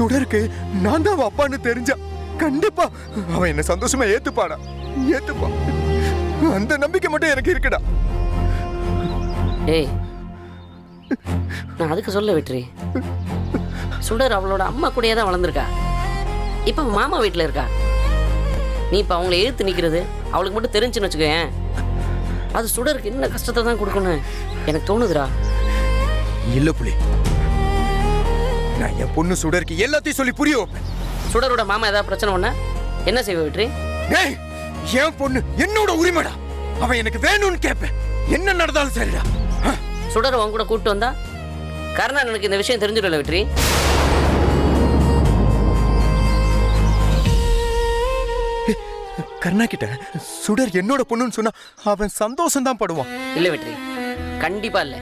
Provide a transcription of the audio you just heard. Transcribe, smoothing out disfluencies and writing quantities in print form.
சுடருக்கு நான் தான் அவன் அப்பான்னு தெரிஞ்சா கண்டிப்பா அவன் என்ன சந்தோஷமா ஏத்துப்பாடா. ஏத்துப்பான். அந்த நம்பிக்கை மட்டும் எனக்கு இருக்குடா. ஏய், நான் அதுக்கு சொல்ல வெற்றி. சுடர் அவளோட அம்மா கூடயே தான் வளர்ந்துருக்கா. இப்ப அவன் மாமா வீட்டுல இருக்கா. நீ இப்ப அவங்கள எதிர்த்து நிக்கிறது அவளுக்கு மட்டும் தெரிஞ்சுன்னு வச்சுக்கேன், அது சுடருக்கு என்ன கஷ்டத்தை தான் கொடுக்கணும் எனக்கு தோணுதுடா. இல்ல புலி, நான் என் பொண்ணு சுடருக்கு எல்லாத்தையும் சொல்லி புரிய வைப்பேன். சுடரோட மாமா ஏதாவது பிரச்சனை ஒண்ணா என்ன செய்வ வெற்றி? டேய், என் பொண்ணு என்னோட உரிமைடா. அவன் எனக்கு வேணும்னு கேட்பேன். என்ன நடந்தாலும் சரிடா. சுடர் உன் கூட கூப்பிட்டு வந்தா கருணா எனக்கு இந்த விஷயம் தெரிஞ்சிடல வெற்றி. கருணா கிட்ட சுடர் என்னோட பொண்ணுன்னு சொன்னா அவன் சந்தோஷம் தான் படுவான். இல்ல வெற்றி, கண்டிப்பா இல்ல.